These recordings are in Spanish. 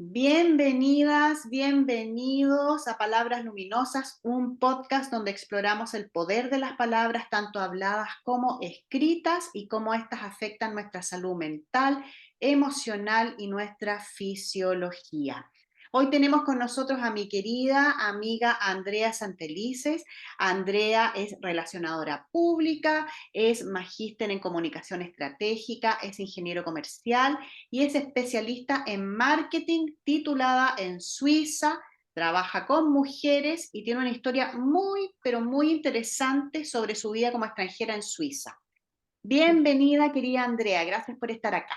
Bienvenidas, bienvenidos a Palabras Luminosas, un podcast donde exploramos el poder de las palabras, tanto habladas como escritas, y cómo éstas afectan nuestra salud mental, emocional y nuestra fisiología. Hoy tenemos con nosotros a mi querida amiga Andrea Santelices. Andrea es relacionadora pública, es magíster en comunicación estratégica, es ingeniero comercial y es especialista en marketing, titulada en Suiza, trabaja con mujeres y tiene una historia muy, pero muy interesante sobre su vida como extranjera en Suiza. Bienvenida, querida Andrea, gracias por estar acá.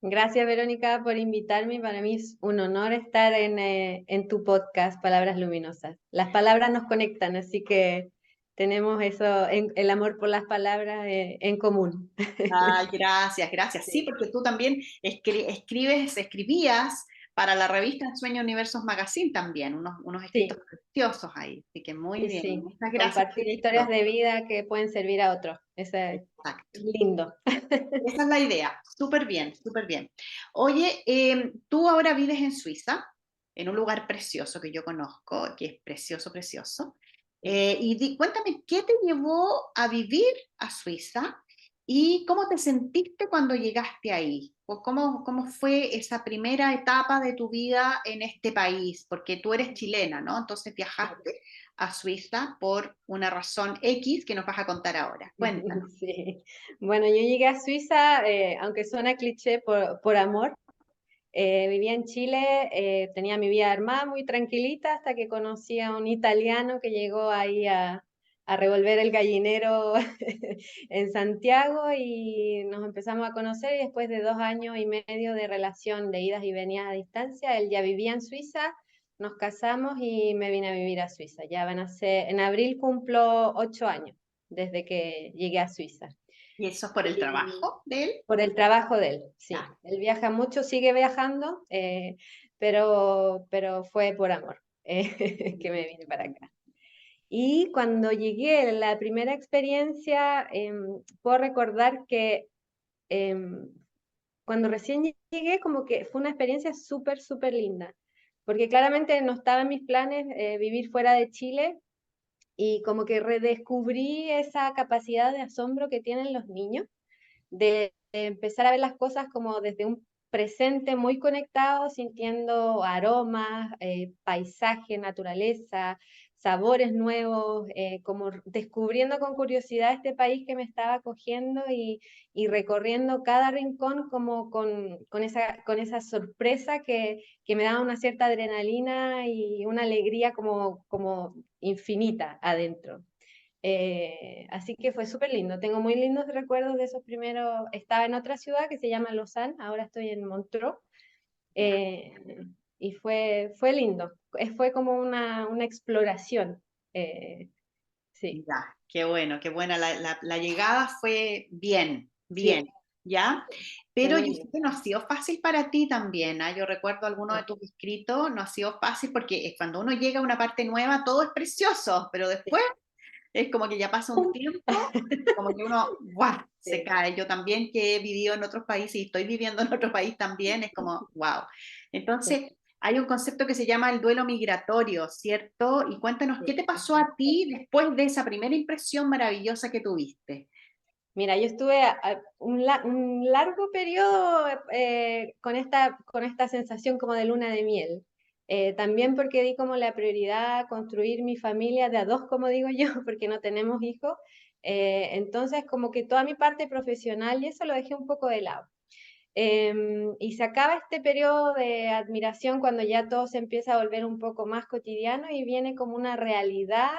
Gracias, Verónica, por invitarme. Para mí es un honor estar en tu podcast, Palabras Luminosas. Las palabras nos conectan, así que tenemos eso, el amor por las palabras en común. Ay, gracias, gracias. Sí, Sí, porque tú también escribías para la revista Sueño Universos Magazine también, unos escritos sí, preciosos ahí. Así que muy sí, bien, sí. muchas gracias por Compartir historias esto. de vida que pueden servir a otros. Eso es Exacto. lindo. Esa es la idea. Súper bien, súper bien. Oye, tú ahora vives en Suiza, en un lugar precioso que yo conozco, que es precioso, precioso. Cuéntame, ¿qué te llevó a vivir a Suiza y cómo te sentiste cuando llegaste ahí? ¿O cómo fue esa primera etapa de tu vida en este país? Porque tú eres chilena, ¿no? Entonces viajaste a Suiza por una razón X que nos vas a contar ahora. Cuéntanos. Sí. Bueno, yo llegué a Suiza, aunque suena cliché, por amor. Vivía en Chile, tenía mi vida armada muy tranquilita hasta que conocí a un italiano que llegó ahí a revolver el gallinero en Santiago y nos empezamos a conocer y después de 2 años y medio de relación de idas y venidas a distancia, él ya vivía en Suiza, nos casamos y me vine a vivir a Suiza. Ya van a ser, en abril cumplo 8 años desde que llegué a Suiza. ¿Y eso es por el Y trabajo de él? por el trabajo de él, sí. Ya. Él viaja mucho, sigue viajando, pero fue por amor que me vine para acá. Y cuando llegué, la primera experiencia, puedo recordar que em, cuando recién llegué, como que fue una experiencia súper, súper linda, porque claramente no estaba en mis planes vivir fuera de Chile y como que redescubrí esa capacidad de asombro que tienen los niños de empezar a ver las cosas como desde un presente muy conectado, sintiendo aromas, paisaje, naturaleza, sabores nuevos, como descubriendo con curiosidad este país que me estaba acogiendo y recorriendo cada rincón como con esa sorpresa que me daba una cierta adrenalina y una alegría como infinita adentro. Así que fue súper lindo. Tengo muy lindos recuerdos de esos primeros. Estaba en otra ciudad que se llama Lausanne, ahora estoy en Montreux. Ya, eh, y fue lindo. Fue como una exploración. Sí, ya, qué buena. La llegada fue bien, sí, bien, ¿ya? fue Pero muy yo sé lindo. que no ha sido fácil para ti también, ¿ah? Yo recuerdo algunos de No, tus escritos, no ha sido fácil porque cuando uno llega a una parte nueva todo es precioso, pero sí. después es como que ya pasa un tiempo, como que uno, ¡guau!, se Sí, cae. Yo también, que he vivido en otros países y estoy viviendo en otro país también, es como, ¡wow! sí, Entonces, hay un concepto que se llama el duelo migratorio, ¿cierto? Y cuéntanos, ¿qué sí, te pasó a exacto. ti después de esa primera impresión maravillosa que tuviste? Mira, yo estuve un largo periodo con esta sensación como de luna de miel. También porque di como la prioridad a construir mi familia de a dos, como digo yo, porque no tenemos hijos. Entonces, como que toda mi parte profesional y eso lo dejé un poco de lado. Y se acaba este periodo de admiración cuando ya todo se empieza a volver un poco más cotidiano y viene como una realidad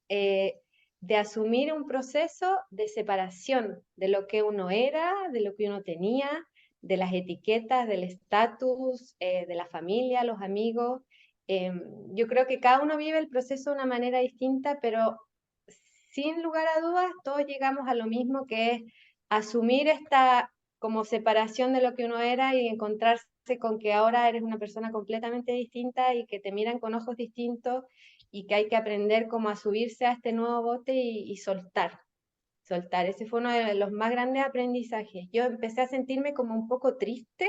eh, de asumir un proceso de separación de lo que uno era, de lo que uno tenía, de las etiquetas, del estatus, de la familia, los amigos. Yo creo que cada uno vive el proceso de una manera distinta, pero sin lugar a dudas todos llegamos a lo mismo, que es asumir esta como separación de lo que uno era y encontrarse con que ahora eres una persona completamente distinta y que te miran con ojos distintos y que hay que aprender como a subirse a este nuevo bote y soltar, soltar. Ese fue uno de los más grandes aprendizajes. Yo empecé a sentirme como un poco triste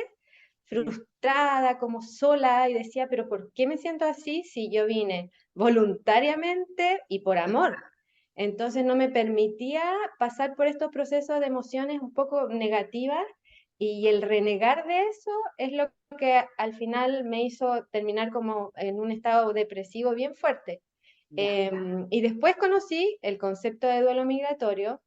frustrada, como sola, y decía, pero ¿por qué me siento así si yo vine voluntariamente y por amor? Entonces no me permitía pasar por estos procesos de emociones un poco negativas y el renegar de eso es lo que al final me hizo terminar como en un estado depresivo bien fuerte. Ya, Y después conocí el concepto de duelo migratorio.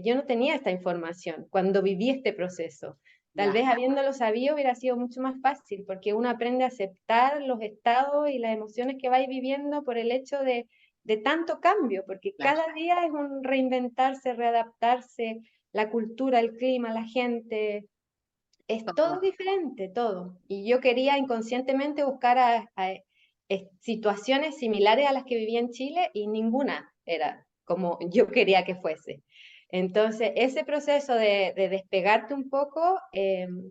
Yo no tenía esta información cuando viví este proceso. Tal ya, vez habiéndolo sabido hubiera sido mucho más fácil, porque uno aprende a aceptar los estados y las emociones que vais viviendo por el hecho de tanto cambio, porque claro. cada día es un reinventarse, readaptarse, la cultura, el clima, la gente, es todo Todo. diferente, todo. Y yo quería inconscientemente buscar situaciones similares a las que vivía en Chile y ninguna era como yo quería que fuese. Entonces, ese proceso de despegarte un poco,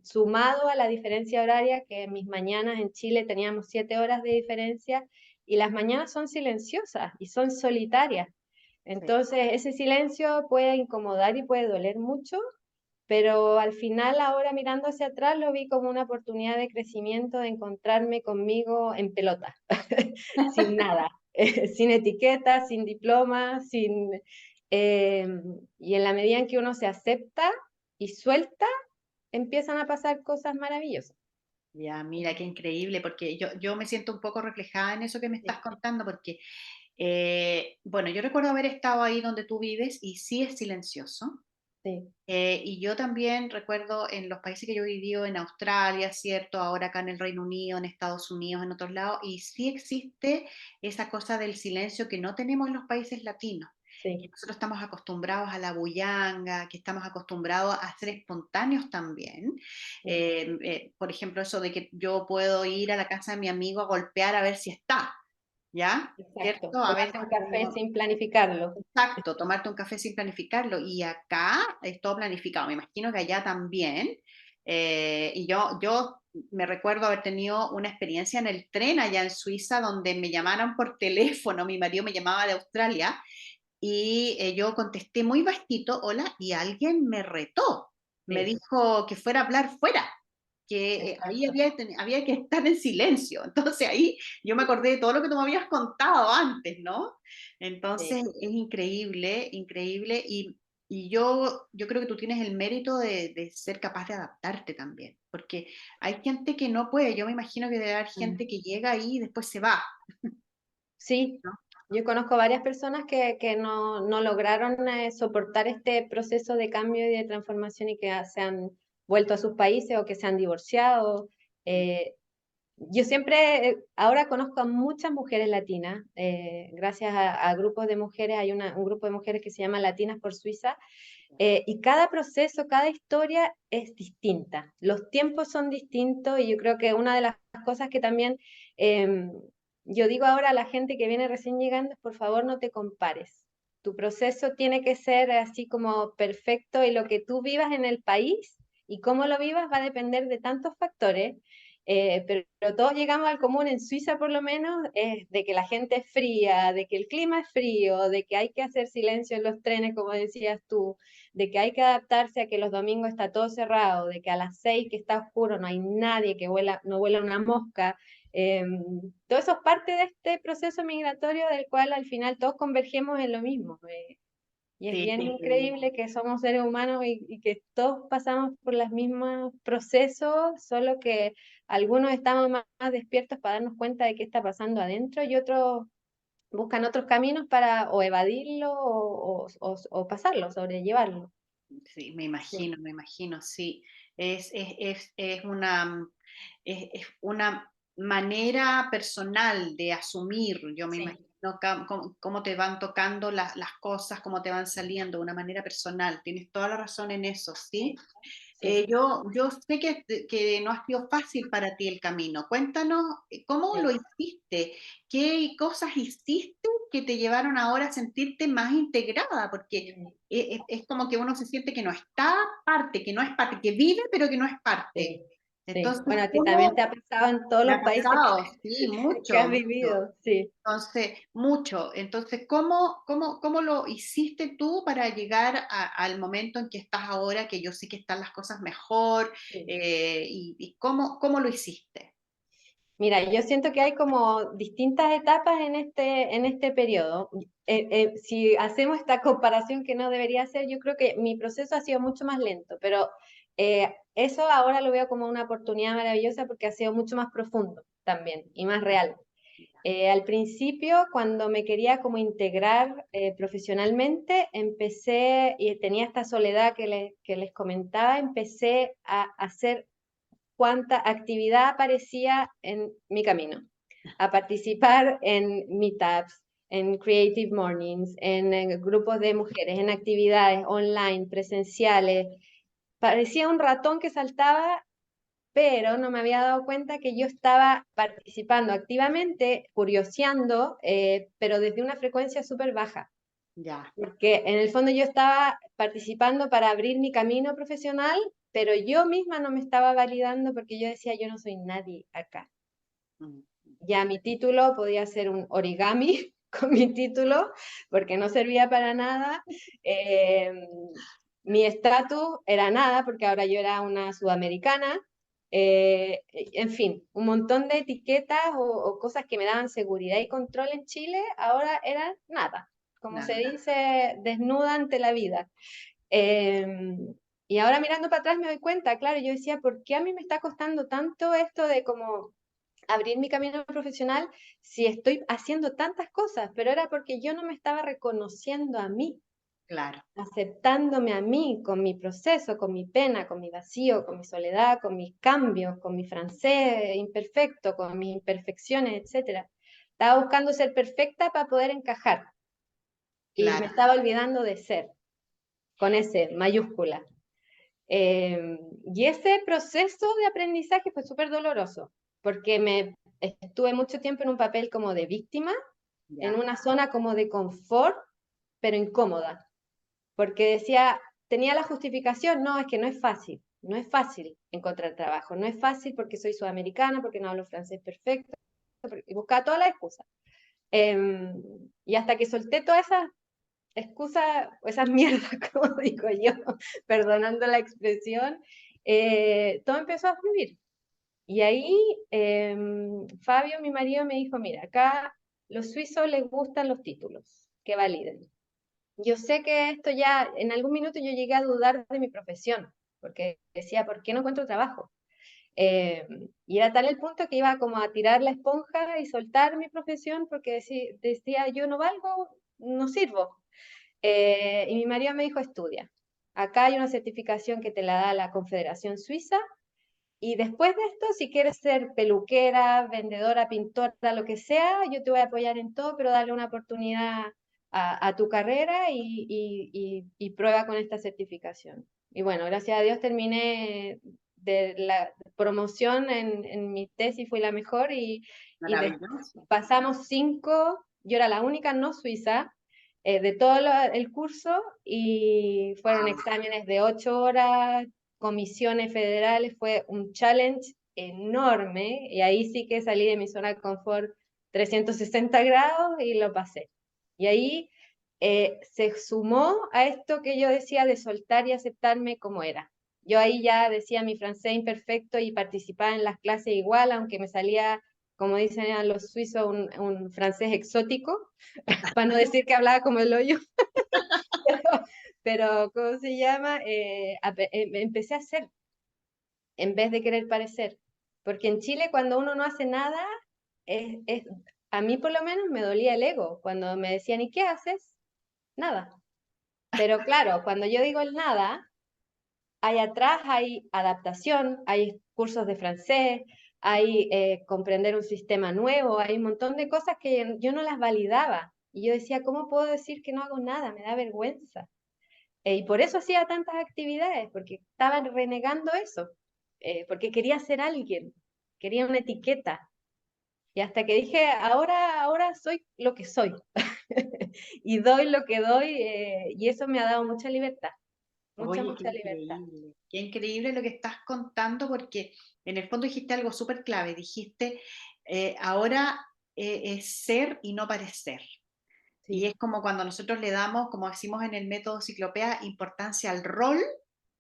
sumado a la diferencia horaria, que en mis mañanas en Chile teníamos 7 horas de diferencia, y las mañanas son silenciosas y son solitarias. Sí. Entonces, ese silencio puede incomodar y puede doler mucho, pero al final ahora mirando hacia atrás lo vi como una oportunidad de crecimiento, de encontrarme conmigo en pelota, sin nada, sin etiqueta, sin diploma, eh, y en la medida en que uno se acepta y suelta, empiezan a pasar cosas maravillosas. Ya, mira, qué increíble, porque yo me siento un poco reflejada en eso que me estás Sí, contando, porque, bueno, yo recuerdo haber estado ahí donde tú vives y sí es silencioso. sí, Y yo también recuerdo en los países que yo he vivido, en Australia, ¿cierto? Ahora acá en el Reino Unido, en Estados Unidos, en otros lados, y sí existe esa cosa del silencio que no tenemos en los países latinos, que sí, nosotros estamos acostumbrados a la bullanga, que estamos acostumbrados a ser espontáneos también. sí, Por ejemplo, eso de que yo puedo ir a la casa de mi amigo a golpear a ver si está, ¿ya? exacto. ¿Cierto? A Tomarte veces un café sin planificarlo. exacto, tomarte un café sin planificarlo. Y acá es todo planificado. Me imagino que allá también. Y yo me recuerdo haber tenido una experiencia en el tren allá en Suiza donde me llamaron por teléfono. Mi marido me llamaba de Australia y yo contesté muy bajito, hola, y alguien me retó. Me Sí, dijo que fuera a hablar fuera, que ahí exacto. había que estar en silencio. Entonces ahí yo me acordé de todo lo que tú me habías contado antes, ¿no? Entonces Sí. es increíble, increíble. Y yo creo que tú tienes el mérito de ser capaz de adaptarte también, porque hay gente que no puede. Yo me imagino que debe haber Mm. gente que llega ahí y después se va, Sí, ¿no? yo conozco varias personas que no lograron soportar este proceso de cambio y de transformación y que se han vuelto a sus países o que se han divorciado. Eh, yo siempre, ahora conozco a muchas mujeres latinas, gracias a grupos de mujeres, hay un grupo de mujeres que se llama Latinas por Suiza, y cada proceso, cada historia es distinta. Los tiempos son distintos y yo creo que una de las cosas que también yo digo ahora a la gente que viene recién llegando es por favor no te compares. Tu proceso tiene que ser así como perfecto y lo que tú vivas en el país y cómo lo vivas va a depender de tantos factores. Pero todos llegamos al común en Suiza por lo menos, de que la gente es fría, de que el clima es frío, de que hay que hacer silencio en los trenes, como decías tú, de que hay que adaptarse a que los domingos está todo cerrado, de que a las 6 que está oscuro no hay nadie que vuela, no vuela una mosca. Eh, Todo eso es parte de este proceso migratorio del cual al final todos convergemos en lo mismo. Y es Sí, bien sí. increíble que somos seres humanos y que todos pasamos por los mismos procesos, solo que algunos estamos más despiertos para darnos cuenta de qué está pasando adentro y otros buscan otros caminos para o evadirlo o pasarlo, sobrellevarlo. Sí, Sí, me imagino, sí. Es una, es una manera personal de asumir, yo me sí, imagino, cómo te van tocando las cosas, cómo te van saliendo, una manera personal. Tienes toda la razón en eso, ¿sí? sí, sí. Yo sé que no ha sido fácil para ti el camino. Cuéntanos cómo lo Sí. hiciste, qué cosas hiciste que te llevaron ahora a sentirte más integrada, porque Sí. es como que uno se siente que no está parte, que no es parte, que vive pero que no es parte. Sí. Sí, Entonces, bueno, a ti también te ¿cómo ha pasado en todos me los ha países pasado? Sí, que mucho, has mucho. vivido, sí. Entonces, mucho. Entonces, ¿cómo lo hiciste tú para llegar al momento en que estás ahora, que yo sé que están las cosas mejor, Sí. y cómo lo hiciste? Mira, yo siento que hay como distintas etapas en este periodo. Si hacemos esta comparación que no debería ser, yo creo que mi proceso ha sido mucho más lento, pero eso ahora lo veo como una oportunidad maravillosa porque ha sido mucho más profundo también y más real. Al principio, cuando me quería como integrar profesionalmente, empecé, y tenía esta soledad que les comentaba, empecé a hacer cuánta actividad aparecía en mi camino, a participar en meetups, en Creative Mornings, en grupos de mujeres, en actividades online, presenciales. Parecía un ratón que saltaba, pero no me había dado cuenta que yo estaba participando activamente, curioseando, pero desde una frecuencia súper baja. Ya, Porque en el fondo yo estaba participando para abrir mi camino profesional, pero yo misma no me estaba validando porque yo decía, yo no soy nadie acá. mm, Ya mi título podía ser un origami con mi título, porque no servía para nada. Eh, Mi estatus era nada, porque ahora yo era una sudamericana. En fin, un montón de etiquetas o cosas que me daban seguridad y control en Chile, ahora eran nada. Como se nada, dice, desnuda ante la vida. Eh, y ahora mirando para atrás me doy cuenta, claro, yo decía, ¿por qué a mí me está costando tanto esto de como abrir mi camino profesional si estoy haciendo tantas cosas? Pero era porque yo no me estaba reconociendo a mí, claro, aceptándome a mí, con mi proceso, con mi pena, con mi vacío, con mi soledad, con mis cambios, con mi francés imperfecto, con mis imperfecciones, etcétera. Estaba buscando ser perfecta para poder encajar y me claro, estaba olvidando de ser, con ese mayúscula. Y ese proceso de aprendizaje fue súper doloroso, porque me estuve mucho tiempo en un papel como de víctima, en ya, una zona como de confort, pero incómoda, porque decía, tenía la justificación, no, es que no es fácil, no es fácil encontrar trabajo, no es fácil porque soy sudamericana, porque no hablo francés perfecto, y buscaba todas las excusas. Y hasta que solté todas esas excusas, o esas mierdas, como digo yo, perdonando la expresión, todo empezó a fluir. Y ahí Fabio, mi marido, me dijo, mira, acá los suizos les gustan los títulos, que validen. Yo sé que esto ya, en algún minuto yo llegué a dudar de mi profesión, porque decía, ¿por qué no encuentro trabajo? Y era tal el punto que iba como a tirar la esponja y soltar mi profesión porque decía, yo no valgo, no sirvo. Y mi marido me dijo, estudia. Acá hay una certificación que te la da la Confederación Suiza y después de esto, si quieres ser peluquera, vendedora, pintora, lo que sea, yo te voy a apoyar en todo, pero dale una oportunidad a tu carrera y prueba con esta certificación. Y bueno, gracias a Dios terminé de la promoción en mi tesis, fui la mejor maravilloso. pasamos 5, yo era la única no suiza de todo el curso y fueron Wow, exámenes de 8 horas, comisiones federales, fue un challenge enorme y ahí sí que salí de mi zona de confort 360 grados y lo pasé. Y ahí se sumó a esto que yo decía de soltar y aceptarme como era. Yo ahí ya decía mi francés imperfecto y participaba en las clases igual, aunque me salía, como dicen a los suizos, un francés exótico, para no decir que hablaba como el hoyo, pero ¿cómo se llama? Empecé a hacer en vez de querer parecer. Porque en Chile cuando uno no hace nada, es, es- a mí por lo menos me dolía el ego. Cuando me decían, ¿y qué haces? Nada. Pero claro, cuando yo digo el nada, hay atrás, hay adaptación, hay cursos de francés, hay comprender un sistema nuevo, hay un montón de cosas que yo no las validaba. Y yo decía, ¿cómo puedo decir que no hago nada? Me da vergüenza. Y por eso hacía tantas actividades, porque estaba renegando eso, porque quería ser alguien, quería una etiqueta. Y hasta que dije, ahora soy lo que soy y doy lo que doy, y eso me ha dado mucha libertad. Oye, mucha libertad. qué increíble lo que estás contando, porque en el fondo dijiste algo súper clave, dijiste, ahora es ser y no parecer. Y Sí, es como cuando nosotros le damos, como decimos en el método Ciclopea, importancia al rol,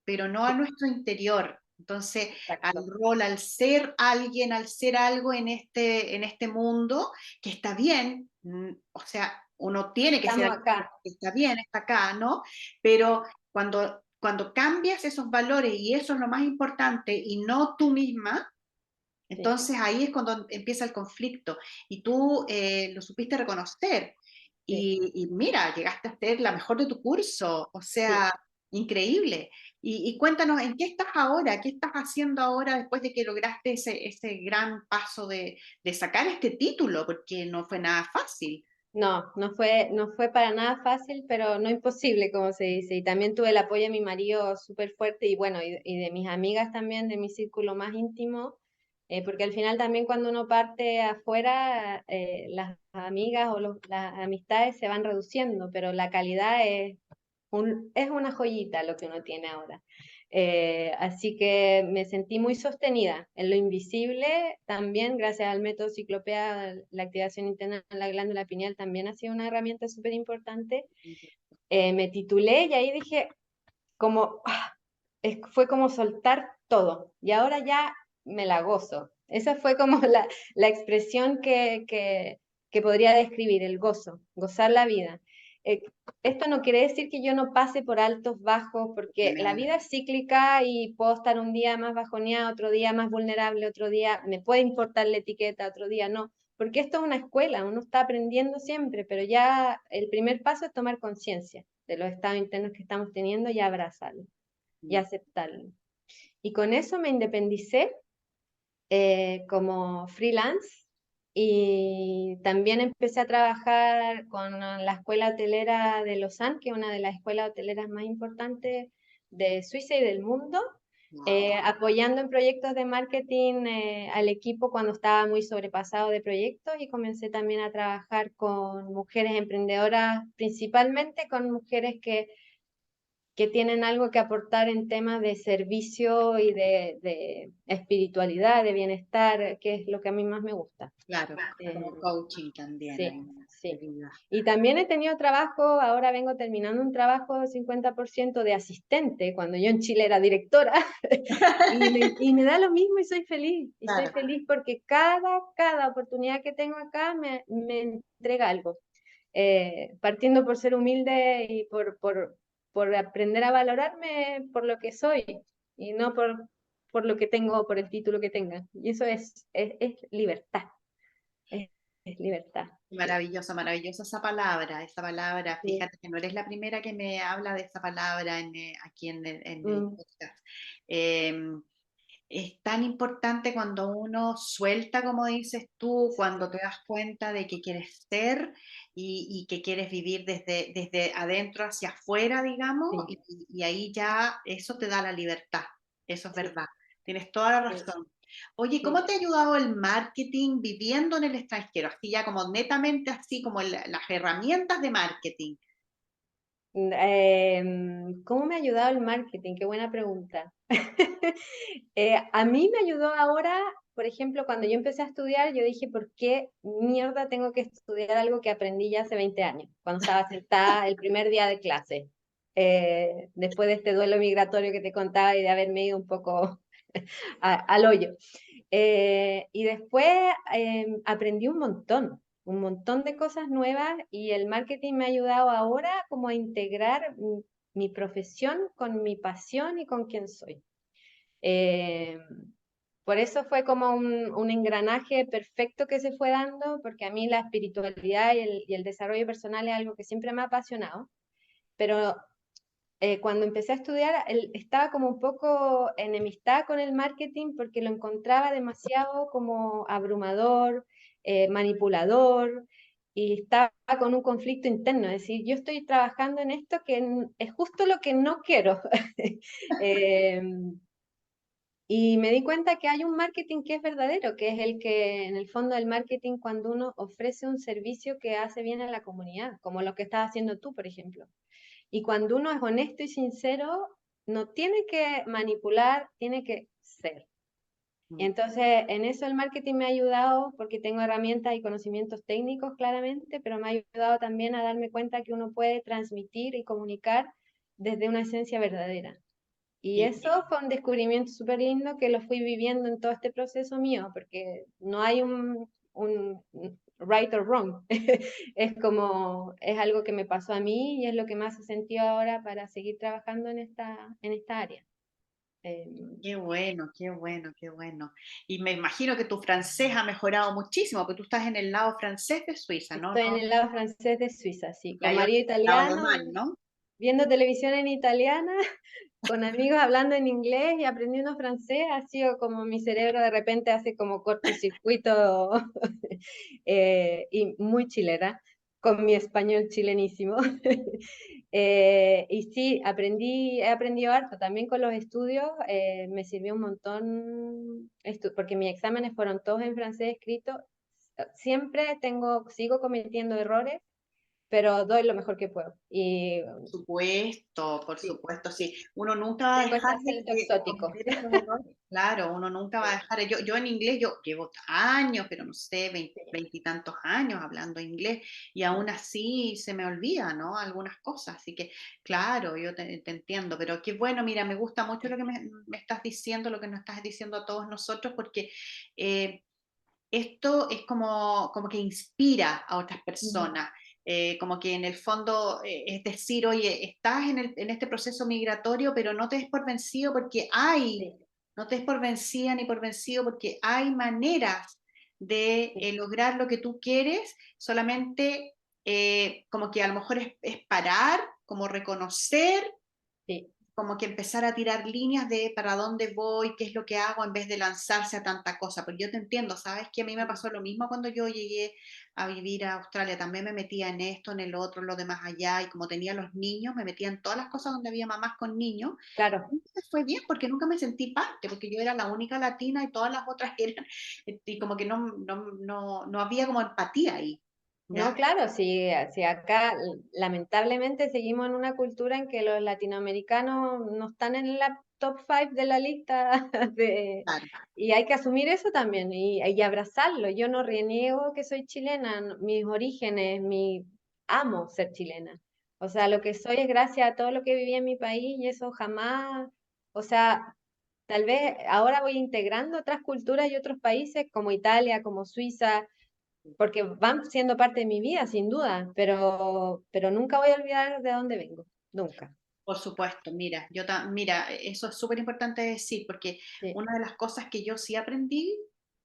pero no a sí, nuestro interior. Entonces, al exacto. rol, al ser alguien, al ser algo en este mundo, que está bien, o sea, uno tiene que ser Estamos alguien acá. que está bien, está acá, ¿no? Pero cuando cambias esos valores y eso es lo más importante y no tú misma, Sí, entonces ahí es cuando empieza el conflicto y tú lo supiste reconocer sí, y mira, llegaste a ser la mejor de tu curso, o sí. sea, increíble. Y cuéntanos, ¿en qué estás ahora? ¿Qué estás haciendo ahora después de que lograste ese gran paso de sacar este título? Porque no fue nada fácil. No, no fue para nada fácil, pero no imposible, como se dice. Y también tuve el apoyo de mi marido súper fuerte y bueno, y de mis amigas también, de mi círculo más íntimo, porque al final también cuando uno parte afuera, las amigas o las amistades se van reduciendo, pero la calidad es una joyita lo que uno tiene ahora. Así que me sentí muy sostenida en lo invisible, también gracias al método Ciclopea, la activación interna de la glándula pineal también ha sido una herramienta súper importante. Me titulé y ahí dije, como, fue como soltar todo y ahora ya me la gozo. Esa fue como la expresión que podría describir, el gozo, gozar la vida. Eh, Esto no quiere decir que yo no pase por altos, bajos, porque la vida es cíclica y puedo estar un día más bajoneada, otro día más vulnerable, otro día me puede importar la etiqueta, otro día no, porque esto es una escuela, uno está aprendiendo siempre, pero ya el primer paso es tomar conciencia de los estados internos que estamos teniendo y abrazarlos y aceptarlo. Y con eso me independicé como freelance y también empecé a trabajar con la escuela hotelera de Lausanne, que es una de las escuelas hoteleras más importantes de Suiza y del mundo, Wow. apoyando en proyectos de marketing al equipo cuando estaba muy sobrepasado de proyectos y comencé también a trabajar con mujeres emprendedoras, principalmente con mujeres que tienen algo que aportar en temas de servicio y de espiritualidad, de bienestar, que es lo que a mí más me gusta. Claro, Eh, como coaching también sí, ahí, de sí. vida. Y también he tenido trabajo, ahora vengo terminando un trabajo de 50% de asistente, cuando yo en Chile era directora, y me da lo mismo y soy feliz. Y soy Claro. feliz porque cada oportunidad que tengo acá me entrega algo. Partiendo por ser humilde y por aprender a valorarme por lo que soy y no por lo que tengo o por el título que tenga. Y eso es libertad, es, es libertad. Sí, Maravillosa, maravillosa esa palabra, esa palabra. sí. Fíjate que no eres la primera que me habla de esa palabra aquí en el Mm, podcast. Eh, es tan importante cuando uno suelta, como dices tú, cuando te das cuenta de que quieres ser y que quieres vivir desde adentro hacia afuera, digamos, sí, y ahí ya eso te da la libertad. Eso es sí, verdad. Tienes toda la sí, razón. Oye, ¿cómo sí. te ha ayudado el marketing viviendo en el extranjero? Así ya como netamente así como las herramientas de marketing. ¿Cómo me ha ayudado el marketing? Qué buena pregunta. A mí me ayudó ahora, por ejemplo, cuando yo empecé a estudiar, yo dije, ¿por qué mierda tengo que estudiar algo que aprendí ya hace 20 años, cuando estaba sentada el primer día de clase? Después de este duelo migratorio que te contaba y de haberme ido un poco al hoyo. Y después aprendí un montón de cosas nuevas y el marketing me ha ayudado ahora como a integrar mi profesión con mi pasión y con quién soy. Eh, por eso fue como un engranaje perfecto que se fue dando, porque a mí la espiritualidad y el desarrollo personal es algo que siempre me ha apasionado, pero cuando empecé a estudiar estaba como un poco enemistada con el marketing porque lo encontraba demasiado como abrumador, manipulador y estaba con un conflicto interno, es decir, yo estoy trabajando en esto que es justo lo que no quiero. Eh, y me di cuenta que hay un marketing que es verdadero, que es el que en el fondo del marketing cuando uno ofrece un servicio que hace bien a la comunidad, como lo que estás haciendo tú, por ejemplo. Y cuando uno es honesto y sincero, no tiene que manipular, tiene que ser. Mm. Entonces, en eso el marketing me ha ayudado porque tengo herramientas y conocimientos técnicos claramente, pero me ha ayudado también a darme cuenta que uno puede transmitir y comunicar desde una esencia verdadera. Y Y eso fue un descubrimiento súper lindo que lo fui viviendo en todo este proceso mío, porque no hay un right or wrong. Es como, es algo que me pasó a mí y es lo que más he sentido ahora para seguir trabajando en esta área. qué bueno, qué bueno, qué bueno. Y me imagino que tu francés ha mejorado muchísimo, porque tú estás en el lado francés de Suiza, ¿no? Estoy en No, el lado francés de Suiza, sí, ya con yo marido en el lado italiano, alemán, ¿no? viendo televisión en italiana, con amigos hablando en inglés y aprendiendo francés, ha sido como mi cerebro de repente hace como cortocircuito y muy chilena, con mi español chilenísimo. Y sí, he aprendido harto, también con los estudios, me sirvió un montón, porque mis exámenes fueron todos en francés escrito. Siempre sigo cometiendo errores, pero doy lo mejor que puedo. Y Por sí, supuesto, sí. Uno nunca va a tengo este dejar acento de exótico. cometer esos errores. Claro, uno nunca va a dejar. Yo en inglés, yo llevo años, pero no sé, veintitantos años hablando inglés, y aún así se me olvida, ¿no? Algunas cosas. Así que, claro, yo te entiendo, pero qué bueno, mira, me gusta mucho lo que me estás diciendo, lo que nos estás diciendo a todos nosotros, porque eh, esto es como que inspira a otras Ujú. personas, como que en el fondo es decir, oye, estás en este proceso migratorio, pero no te des por vencido porque hay, Sí, no te des por vencida ni por vencido porque hay maneras de sí, lograr lo que tú quieres, solamente como que a lo mejor es parar, como reconocer, sí. como que empezar a tirar líneas de para dónde voy, qué es lo que hago, en vez de lanzarse a tanta cosa. Porque yo te entiendo, ¿sabes? Que a mí me pasó lo mismo cuando yo llegué a vivir a Australia. También me metía en esto, en el otro, en lo demás allá. Y como tenía los niños, me metía en todas las cosas donde había mamás con niños. Claro. Entonces fue bien porque nunca me sentí parte, porque yo era la única latina y todas las otras eran, y como que no había como empatía ahí. No, ¿Ya? claro, si acá lamentablemente seguimos en una cultura en que los latinoamericanos no están en la top 5 de la lista Claro. y hay que asumir eso también y abrazarlo. Yo no reniego que soy chilena, mis orígenes, amo ser chilena. O sea, lo que soy es gracias a todo lo que viví en mi país y eso jamás, o sea, tal vez ahora voy integrando otras culturas y otros países como Italia, como Suiza porque van siendo parte de mi vida, sin duda, pero nunca voy a olvidar de dónde vengo, nunca. Por supuesto, mira, mira, eso es súper importante decir, porque Sí, una de las cosas que yo sí aprendí,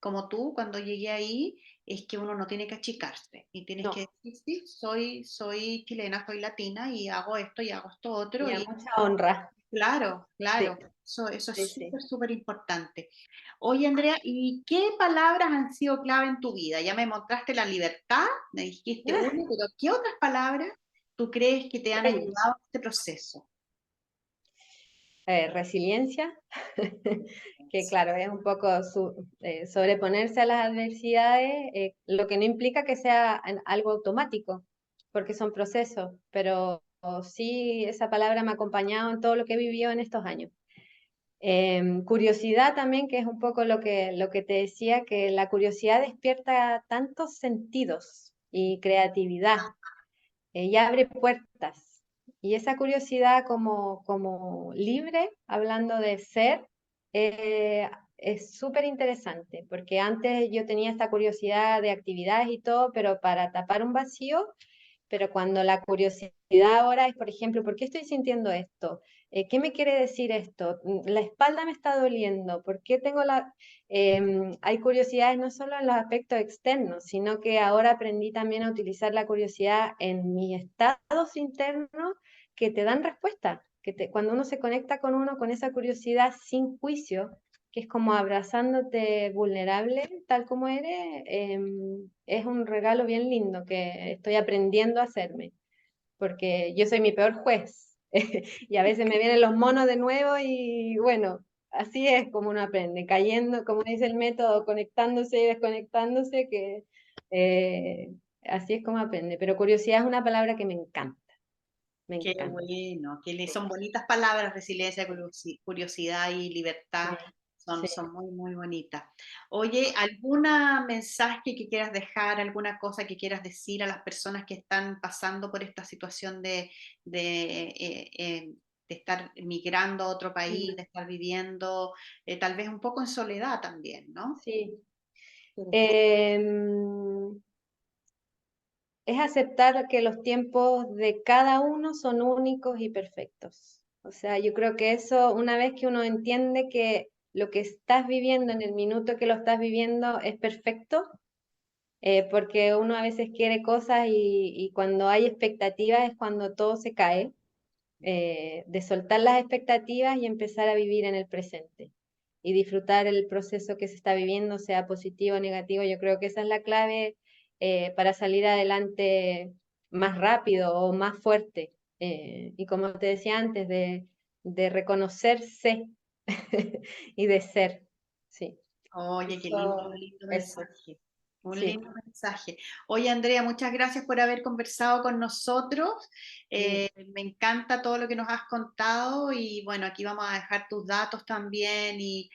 como tú, cuando llegué ahí, es que uno no tiene que achicarse y tienes que no, decir, sí, soy chilena, soy latina y hago esto otro. y a Y mucha honra. claro, Sí, claro, eso sí, es sí. súper, súper importante. Oye, Andrea, ¿y qué palabras han sido clave en tu vida? Ya me mostraste la libertad, me dijiste una, pero ¿qué otras palabras tú crees que te han Courage. ayudado en este proceso? Resiliencia, que claro, es un poco sobreponerse a las adversidades, lo que no implica que sea algo automático, porque son procesos, pero sí esa palabra me ha acompañado en todo lo que he vivido en estos años. Curiosidad también, que es un poco lo que te decía, que la curiosidad despierta tantos sentidos y creatividad y abre puertas. Y esa curiosidad como libre, hablando de ser, eh, es súper interesante, porque antes yo tenía esta curiosidad de actividades y todo, pero para tapar un vacío, pero cuando la curiosidad ahora es, por ejemplo, ¿por qué estoy sintiendo esto? ¿Qué me quiere decir esto? La espalda me está doliendo. ¿Por qué tengo hay curiosidades no solo en los aspectos externos, sino que ahora aprendí también a utilizar la curiosidad en mis estados internos que te dan respuesta. Cuando uno se conecta con uno con esa curiosidad sin juicio, que es como abrazándote vulnerable, tal como eres, es un regalo bien lindo que estoy aprendiendo a hacerme, porque yo soy mi peor juez y a veces me vienen los monos de nuevo y bueno, así es como uno aprende, cayendo, como dice el método, conectándose y desconectándose, que así es como aprende, pero curiosidad es una palabra que me encanta. Me Qué encanta. bueno, Sí, son bonitas palabras, resiliencia, curiosidad y libertad, sí, sí. son muy, muy bonitas. Oye, ¿alguna mensaje que quieras dejar, alguna cosa que quieras decir a las personas que están pasando por esta situación de estar migrando a otro país, Mm, de estar viviendo tal vez un poco en soledad también, ¿no? sí. Em, es aceptar que los tiempos de cada uno son únicos y perfectos. O sea, yo creo que eso, una vez que uno entiende que lo que estás viviendo en el minuto que lo estás viviendo es perfecto, porque uno a veces quiere cosas y cuando hay expectativas es cuando todo se cae, de soltar las expectativas y empezar a vivir en el presente y disfrutar el proceso que se está viviendo, sea positivo o negativo. Yo creo que esa es la clave para salir adelante más rápido o más fuerte. Y como te decía antes, de reconocerse y de ser. Sí, Oye, qué eso, lindo eso, mensaje. Un sí. lindo mensaje. Oye, Andrea, muchas gracias por haber conversado con nosotros. Mm, Me encanta todo lo que nos has contado y bueno, aquí vamos a dejar tus datos también y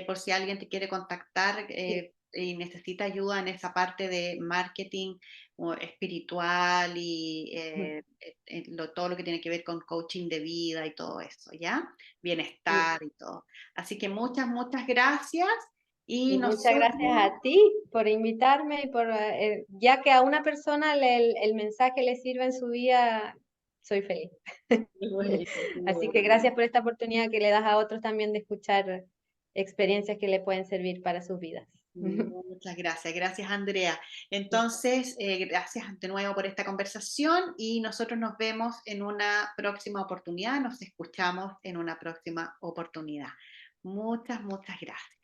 por si alguien te quiere contactar sí, y necesita ayuda en esa parte de marketing o espiritual y mm, todo lo que tiene que ver con coaching de vida y todo eso, ¿ya? sí. Bienestar y todo. Así que muchas, muchas gracias. Y Y muchas nosotros, gracias a ti por invitarme y por, ya que a una persona el mensaje le sirve en su vida, soy feliz. qué bueno, qué Así que bueno. gracias por esta oportunidad que le das a otros también de escuchar experiencias que le pueden servir para sus vidas. Muchas gracias, gracias Andrea. Entonces, gracias de nuevo por esta conversación y nosotros nos vemos en una próxima oportunidad, nos escuchamos en una próxima oportunidad. Muchas, muchas gracias.